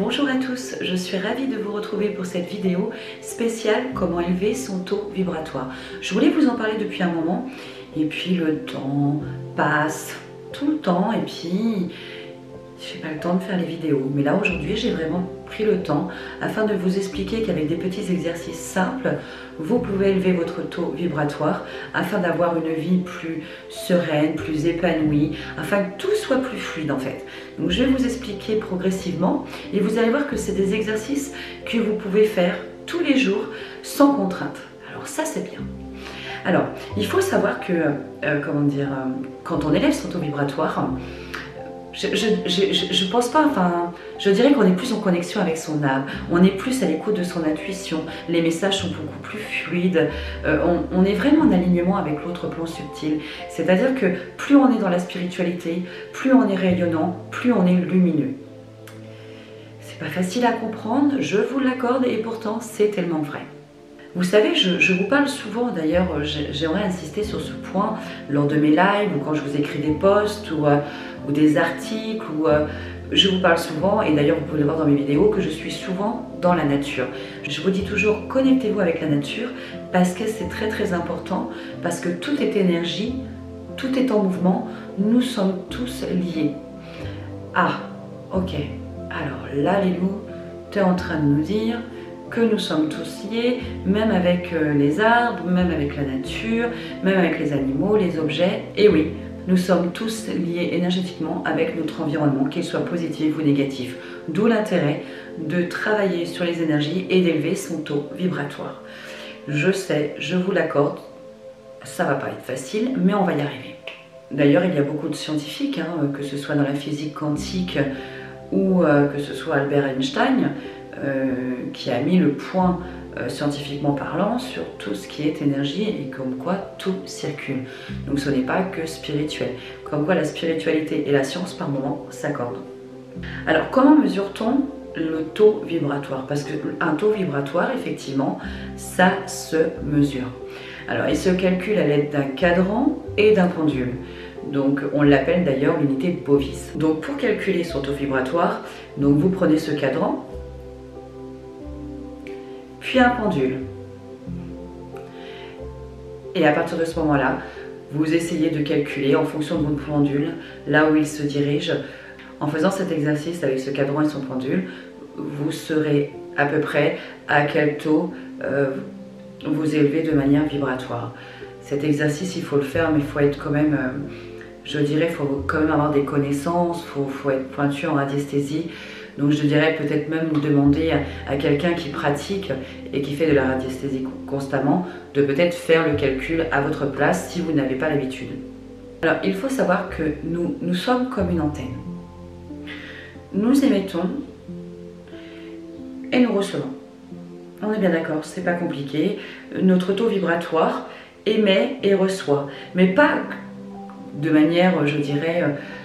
Bonjour à tous, je suis ravie de vous retrouver pour cette vidéo spéciale comment élever son taux vibratoire. Je voulais vous en parler depuis un moment et puis le temps passe tout le temps et puis je n'ai pas le temps de faire les vidéos. Mais là aujourd'hui j'ai vraiment pris le temps afin de vous expliquer qu'avec des petits exercices simples, vous pouvez élever votre taux vibratoire afin d'avoir une vie plus sereine, plus épanouie, afin que tout soit plus fluide en fait. Donc je vais vous expliquer progressivement et vous allez voir que c'est des exercices que vous pouvez faire tous les jours sans contrainte. Alors ça c'est bien. Alors il faut savoir que, quand on élève son taux vibratoire, je pense pas, enfin, je dirais qu'on est plus en connexion avec son âme, on est plus à l'écoute de son intuition, les messages sont beaucoup plus fluides, on est vraiment en alignement avec l'autre plan subtil. C'est-à-dire que plus on est dans la spiritualité, plus on est rayonnant, plus on est lumineux. C'est pas facile à comprendre, je vous l'accorde, et pourtant c'est tellement vrai. Vous savez, je vous parle souvent, d'ailleurs, j'aimerais insister sur ce point lors de mes lives ou quand je vous écris des posts ou des articles. Je vous parle souvent, et d'ailleurs vous pouvez le voir dans mes vidéos, que je suis souvent dans la nature. Je vous dis toujours, connectez-vous avec la nature parce que c'est très très important, parce que tout est énergie, tout est en mouvement, nous sommes tous liés. Ah, ok, alors là les loups, tu es en train de nous dire que nous sommes tous liés, même avec les arbres, même avec la nature, même avec les animaux, les objets. Et oui, nous sommes tous liés énergétiquement avec notre environnement, qu'il soit positif ou négatif. D'où l'intérêt de travailler sur les énergies et d'élever son taux vibratoire. Je sais, je vous l'accorde, ça va pas être facile, mais on va y arriver. D'ailleurs, il y a beaucoup de scientifiques, que ce soit dans la physique quantique ou que ce soit Albert Einstein, qui a mis le point scientifiquement parlant sur tout ce qui est énergie et comme quoi tout circule. Donc ce n'est pas que spirituel, comme quoi la spiritualité et la science par moments s'accordent. Alors comment mesure-t-on le taux vibratoire? Parce qu'un taux vibratoire, effectivement, ça se mesure. Alors il se calcule à l'aide d'un cadran et d'un pendule. Donc on l'appelle d'ailleurs l'unité Bovis. Donc pour calculer son taux vibratoire, donc vous prenez ce cadran, puis un pendule. Et à partir de ce moment-là, vous essayez de calculer en fonction de votre pendule, là où il se dirige. En faisant cet exercice avec ce cadran et son pendule, vous saurez à peu près à quel taux vous élevez de manière vibratoire. Cet exercice, il faut le faire, mais il faut être quand même, je dirais, il faut quand même avoir des connaissances, il faut être pointu en radiesthésie. Donc je dirais peut-être même demander à quelqu'un qui pratique et qui fait de la radiesthésie constamment de peut-être faire le calcul à votre place si vous n'avez pas l'habitude. Alors il faut savoir que nous sommes comme une antenne. Nous émettons et nous recevons. On est bien d'accord, c'est pas compliqué. Notre taux vibratoire émet et reçoit, mais pas de manière, je dirais,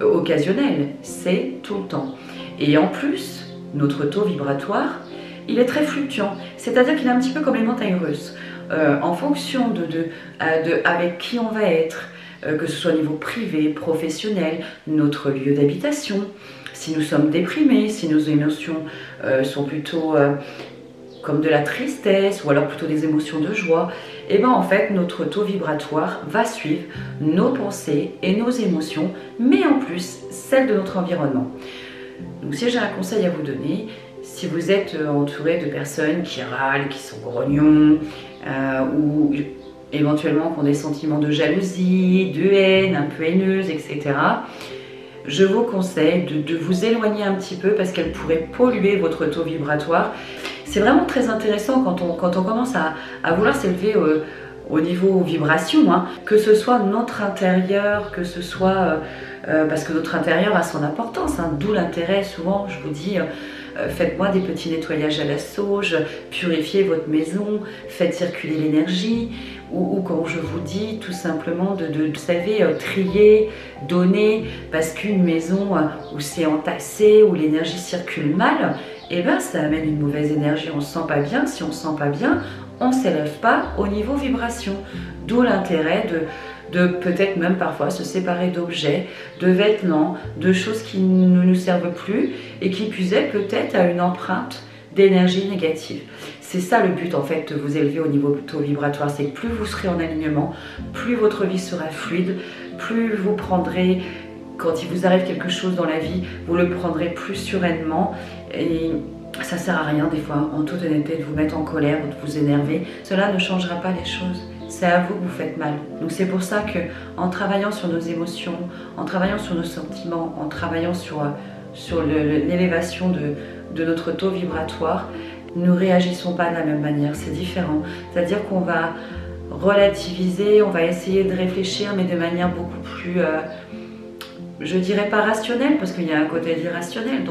occasionnelle, c'est tout le temps. Et en plus, notre taux vibratoire, il est très fluctuant, c'est-à-dire qu'il est un petit peu comme les montagnes russes. En fonction avec qui on va être, que ce soit au niveau privé, professionnel, notre lieu d'habitation, si nous sommes déprimés, si nos émotions sont plutôt comme de la tristesse ou alors plutôt des émotions de joie, et bien en fait notre taux vibratoire va suivre nos pensées et nos émotions, mais en plus celles de notre environnement. Donc si j'ai un conseil à vous donner, si vous êtes entouré de personnes qui râlent, qui sont grognons, ou éventuellement qui ont des sentiments de jalousie, de haine, un peu haineuse, etc., je vous conseille de vous éloigner un petit peu parce qu'elles pourraient polluer votre taux vibratoire. C'est vraiment très intéressant quand on commence à vouloir s'élever au niveau vibration, que ce soit notre intérieur, que ce soit parce que notre intérieur a son importance, d'où l'intérêt souvent, je vous dis, faites-moi des petits nettoyages à la sauge, purifiez votre maison, faites circuler l'énergie, ou quand je vous dis tout simplement vous savez, trier, donner, parce qu'une maison où c'est entassé, où l'énergie circule mal, et ben ça amène une mauvaise énergie, on se sent pas bien. Si on se sent pas bien, on ne s'élève pas au niveau vibration. D'où l'intérêt de peut-être même parfois se séparer d'objets, de vêtements, de choses qui ne nous servent plus et qui puisaient peut-être à une empreinte d'énergie négative. C'est ça le but en fait de vous élever au niveau taux vibratoire, c'est que plus vous serez en alignement, plus votre vie sera fluide, plus vous prendrez, quand il vous arrive quelque chose dans la vie, vous le prendrez plus sereinement et ça sert à rien des fois, en toute honnêteté, de vous mettre en colère ou de vous énerver. Cela ne changera pas les choses. C'est à vous que vous faites mal. Donc c'est pour ça que en travaillant sur nos émotions, en travaillant sur nos sentiments, en travaillant sur l'élévation de notre taux vibratoire, nous réagissons pas de la même manière, c'est différent. C'est-à-dire qu'on va relativiser, on va essayer de réfléchir, mais de manière beaucoup plus, je dirais pas rationnelle, parce qu'il y a un côté d'irrationnel,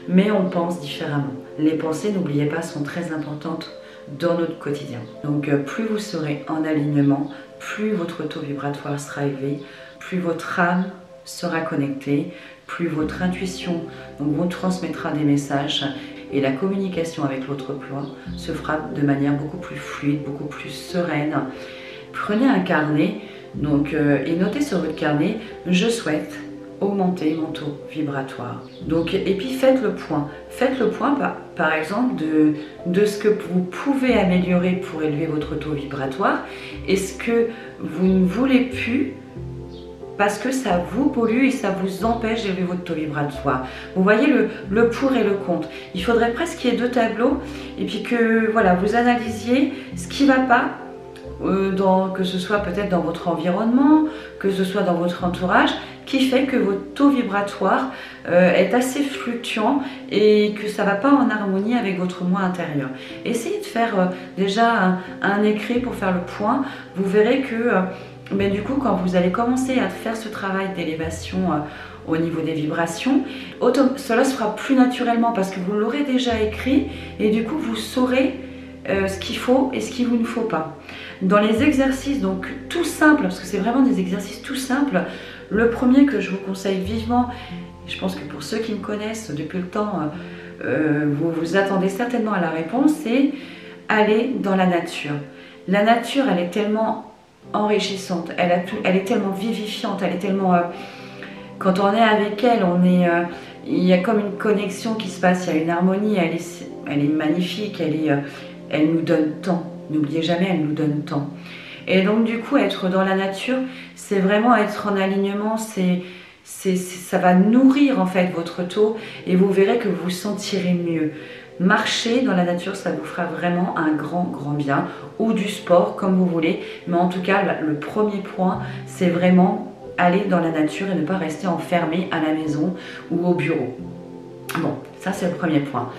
mais on pense différemment. Les pensées, n'oubliez pas, sont très importantes dans notre quotidien. Donc plus vous serez en alignement, plus votre taux vibratoire sera élevé, plus votre âme sera connectée, plus votre intuition vous transmettra des messages et la communication avec l'autre plan se fera de manière beaucoup plus fluide, beaucoup plus sereine. Prenez un carnet et notez sur votre carnet « Je souhaite augmenter mon taux vibratoire ». Et puis faites le point. Faites le point par exemple de ce que vous pouvez améliorer pour élever votre taux vibratoire et ce que vous ne voulez plus parce que ça vous pollue et ça vous empêche d'élever votre taux vibratoire. Vous voyez le pour et le contre. Il faudrait presque qu'il y ait deux tableaux et puis que voilà, vous analysiez ce qui ne va pas, que ce soit peut-être dans votre environnement, que ce soit dans votre entourage, qui fait que votre taux vibratoire est assez fluctuant et que ça ne va pas en harmonie avec votre moi intérieur. Essayez de faire déjà un écrit pour faire le point. Vous verrez que mais du coup, quand vous allez commencer à faire ce travail d'élévation au niveau des vibrations, cela se fera plus naturellement parce que vous l'aurez déjà écrit et du coup, vous saurez ce qu'il faut et ce qu'il vous ne faut pas. Dans les exercices, donc tout simples, parce que c'est vraiment des exercices tout simples, le premier que je vous conseille vivement, je pense que pour ceux qui me connaissent depuis le temps, vous vous attendez certainement à la réponse, c'est aller dans la nature. La nature, elle est tellement enrichissante, elle est tellement vivifiante, elle est tellement... quand on est avec elle, il y a comme une connexion qui se passe, il y a une harmonie, elle est magnifique, elle nous donne tant. N'oubliez jamais, elle nous donne tant. Et donc du coup, être dans la nature, c'est vraiment être en alignement, ça va nourrir en fait votre taux et vous verrez que vous vous sentirez mieux. Marcher dans la nature, ça vous fera vraiment un grand bien, ou du sport comme vous voulez, mais en tout cas le premier point c'est vraiment aller dans la nature et ne pas rester enfermé à la maison ou au bureau. Bon, ça c'est le premier point.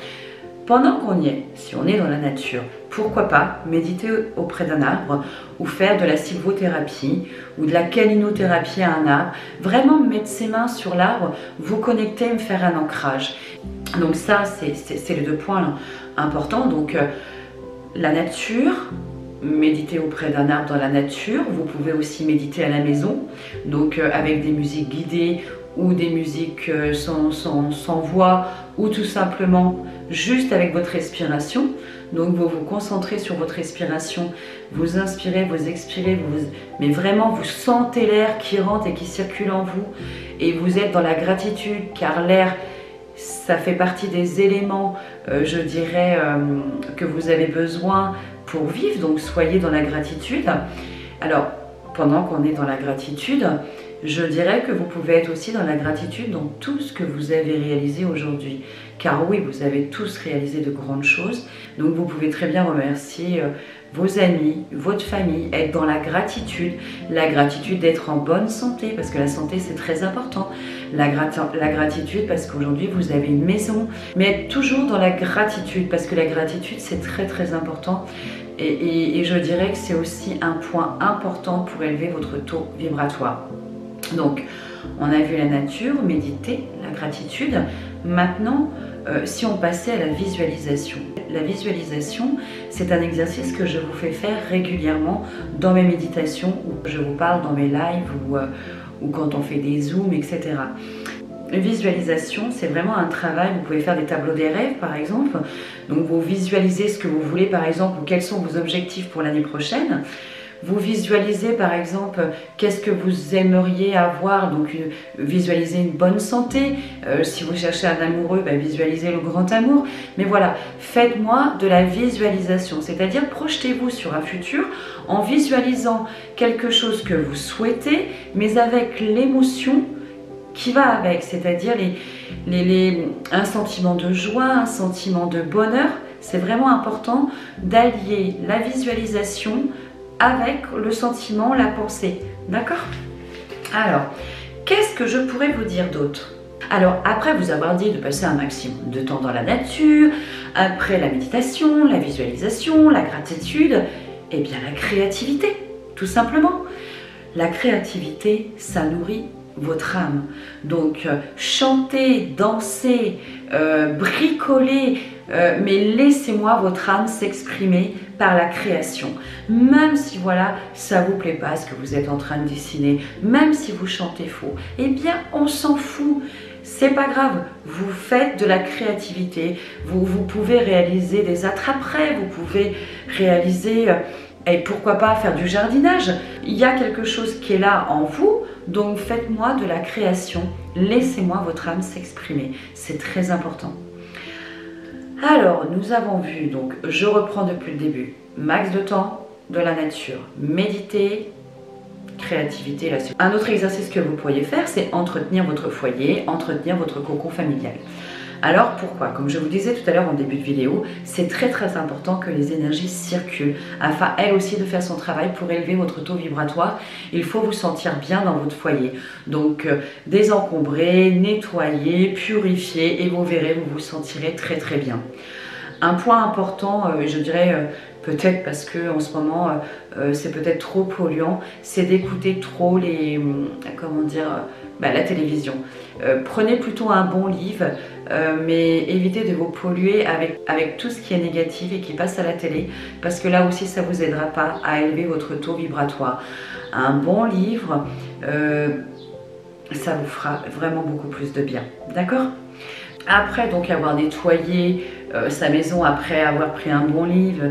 Pendant qu'on y est, si on est dans la nature, pourquoi pas méditer auprès d'un arbre ou faire de la sylvothérapie ou de la calinothérapie à un arbre. Vraiment mettre ses mains sur l'arbre, vous connecter, faire un ancrage. Donc ça, c'est les deux points importants. Donc la nature, méditer auprès d'un arbre dans la nature. Vous pouvez aussi méditer à la maison, donc avec des musiques guidées ou des musiques sans voix ou tout simplement juste avec votre respiration. Donc vous vous concentrez sur votre respiration, vous inspirez, vous expirez, mais vraiment vous sentez l'air qui rentre et qui circule en vous et vous êtes dans la gratitude car l'air, ça fait partie des éléments, je dirais, que vous avez besoin pour vivre, donc soyez dans la gratitude. Alors, pendant qu'on est dans la gratitude, je dirais que vous pouvez être aussi dans la gratitude dans tout ce que vous avez réalisé aujourd'hui. Car oui, vous avez tous réalisé de grandes choses, donc vous pouvez très bien remercier vos amis, votre famille, être dans la gratitude d'être en bonne santé, parce que la santé c'est très important, la gratitude parce qu'aujourd'hui vous avez une maison, mais être toujours dans la gratitude, parce que la gratitude c'est très important, et je dirais que c'est aussi un point important pour élever votre taux vibratoire. Donc, on a vu la nature, méditer, la gratitude. Maintenant, si on passait à la visualisation. La visualisation, c'est un exercice que je vous fais faire régulièrement dans mes méditations, où je vous parle dans mes lives ou quand on fait des zooms, etc. La visualisation, c'est vraiment un travail. Vous pouvez faire des tableaux des rêves, par exemple. Donc, vous visualisez ce que vous voulez, par exemple, ou quels sont vos objectifs pour l'année prochaine. Vous visualisez par exemple qu'est-ce que vous aimeriez avoir, donc visualisez une bonne santé. Si vous cherchez un amoureux, visualisez le grand amour. Mais voilà, faites-moi de la visualisation, c'est-à-dire projetez-vous sur un futur en visualisant quelque chose que vous souhaitez, mais avec l'émotion qui va avec, c'est-à-dire un sentiment de joie, un sentiment de bonheur. C'est vraiment important d'allier la visualisation avec le sentiment, la pensée. D'accord? Alors, qu'est-ce que je pourrais vous dire d'autre? Alors, après vous avoir dit de passer un maximum de temps dans la nature, après la méditation, la visualisation, la gratitude, eh bien la créativité, tout simplement. La créativité, ça nourrit votre âme. Donc, chantez, dansez, bricolez, mais laissez-moi votre âme s'exprimer par la création. Même si voilà, ça vous plaît pas ce que vous êtes en train de dessiner, même si vous chantez faux, eh bien on s'en fout. C'est pas grave, vous faites de la créativité, vous pouvez réaliser des attrape-rêves, vous pouvez réaliser et pourquoi pas faire du jardinage. Il y a quelque chose qui est là en vous, donc faites-moi de la création, laissez-moi votre âme s'exprimer, c'est très important. Alors, nous avons vu, donc je reprends depuis le début, max de temps, de la nature, méditer, créativité. Là, un autre exercice que vous pourriez faire, c'est entretenir votre foyer, entretenir votre cocon familial. Alors pourquoi? Comme je vous disais tout à l'heure en début de vidéo, c'est très important que les énergies circulent afin elle aussi de faire son travail pour élever votre taux vibratoire. Il faut vous sentir bien dans votre foyer. Donc désencombrer, nettoyer, purifier et vous verrez, vous vous sentirez très bien. Un point important, je dirais peut-être parce que en ce moment c'est peut-être trop polluant, c'est d'écouter trop la télévision. Prenez plutôt un bon livre, mais évitez de vous polluer avec tout ce qui est négatif et qui passe à la télé, parce que là aussi ça vous aidera pas à élever votre taux vibratoire. Un bon livre, ça vous fera vraiment beaucoup plus de bien, d'accord? Après donc avoir nettoyé sa maison, après avoir pris un bon livre,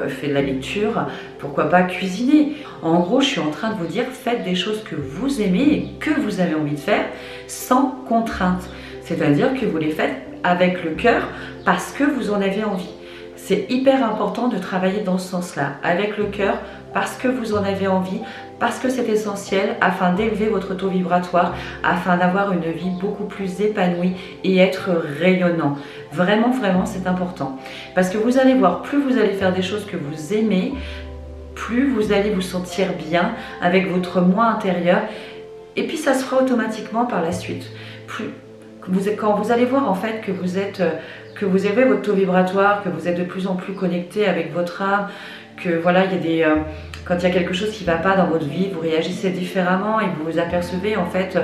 fait de la lecture, pourquoi pas cuisiner. En gros, je suis en train de vous dire, faites des choses que vous aimez et que vous avez envie de faire sans contrainte. C'est-à-dire que vous les faites avec le cœur parce que vous en avez envie. C'est hyper important de travailler dans ce sens-là, avec le cœur, parce que vous en avez envie, parce que c'est essentiel afin d'élever votre taux vibratoire, afin d'avoir une vie beaucoup plus épanouie et être rayonnant. Vraiment, c'est important. Parce que vous allez voir, plus vous allez faire des choses que vous aimez, plus vous allez vous sentir bien avec votre moi intérieur. Et puis ça se fera automatiquement par la suite. Quand vous allez voir en fait que vous élevez votre taux vibratoire, que vous êtes de plus en plus connecté avec votre âme, que voilà, quand il y a quelque chose qui ne va pas dans votre vie, vous réagissez différemment et vous vous apercevez en fait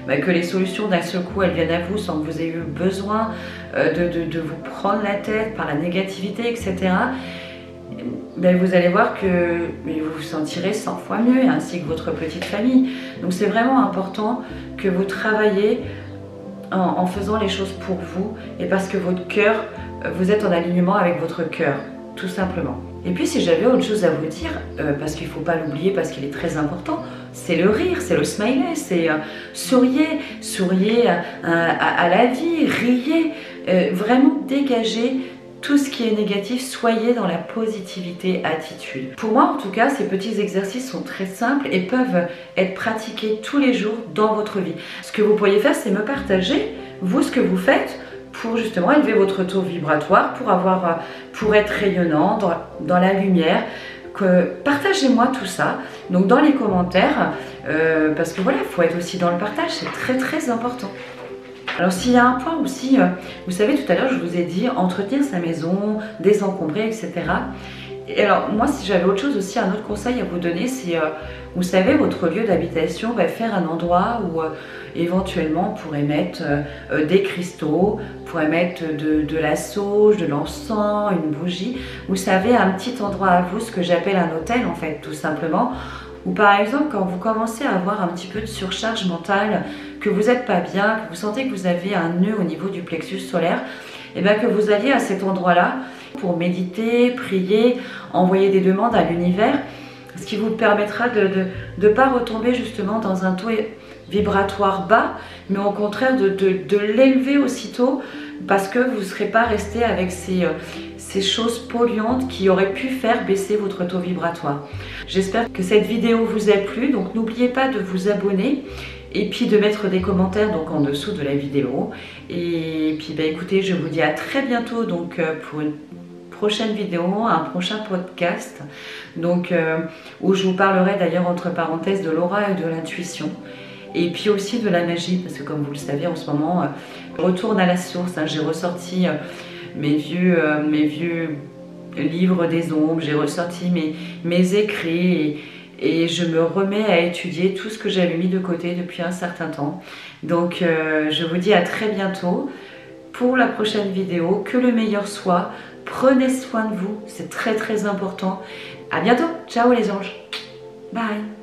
que les solutions d'un seul coup elles viennent à vous sans que vous ayez eu besoin de vous prendre la tête par la négativité, etc. Vous allez voir que vous vous sentirez 100 fois mieux, ainsi que votre petite famille. Donc c'est vraiment important que vous travaillez en faisant les choses pour vous et parce que votre cœur, vous êtes en alignement avec votre cœur, tout simplement. Et puis si j'avais autre chose à vous dire, parce qu'il ne faut pas l'oublier, parce qu'il est très important, c'est le rire, c'est le smiley, c'est souriez à la vie, riez, vraiment dégagez tout ce qui est négatif, soyez dans la positivité attitude. Pour moi en tout cas, ces petits exercices sont très simples et peuvent être pratiqués tous les jours dans votre vie. Ce que vous pourriez faire, c'est me partager, vous, ce que vous faites pour justement élever votre taux vibratoire, pour être rayonnant dans la lumière. Partagez-moi tout ça, donc dans les commentaires, parce que voilà, il faut être aussi dans le partage, c'est très important. Alors s'il y a un point aussi, vous savez tout à l'heure je vous ai dit entretenir sa maison, désencombrer, etc. Et alors moi si j'avais autre chose aussi, un autre conseil à vous donner, c'est vous savez votre lieu d'habitation, faire un endroit où éventuellement on pourrait mettre des cristaux, on pourrait mettre de la sauge, de l'encens, une bougie. Vous savez, un petit endroit à vous, ce que j'appelle un hôtel en fait, tout simplement. Ou par exemple quand vous commencez à avoir un petit peu de surcharge mentale, que vous n'êtes pas bien, que vous sentez que vous avez un nœud au niveau du plexus solaire, et bien que vous alliez à cet endroit-là pour méditer, prier, envoyer des demandes à l'univers ce qui vous permettra de ne pas retomber justement dans un taux vibratoire bas, mais au contraire de l'élever aussitôt, parce que vous ne serez pas resté avec ces choses polluantes qui auraient pu faire baisser votre taux vibratoire. J'espère que cette vidéo vous a plu, donc n'oubliez pas de vous abonner et puis de mettre des commentaires donc en dessous de la vidéo. Et puis bah, écoutez, je vous dis à très bientôt donc pour une prochaine vidéo, un prochain podcast donc où je vous parlerai d'ailleurs entre parenthèses de l'aura et de l'intuition. Et puis aussi de la magie, parce que comme vous le savez en ce moment, je retourne à la source, hein. J'ai ressorti mes vieux livres des ombres, j'ai ressorti mes écrits et je me remets à étudier tout ce que j'avais mis de côté depuis un certain temps. Donc je vous dis à très bientôt pour la prochaine vidéo, que le meilleur soit, prenez soin de vous, c'est très important. À bientôt, ciao les anges, bye.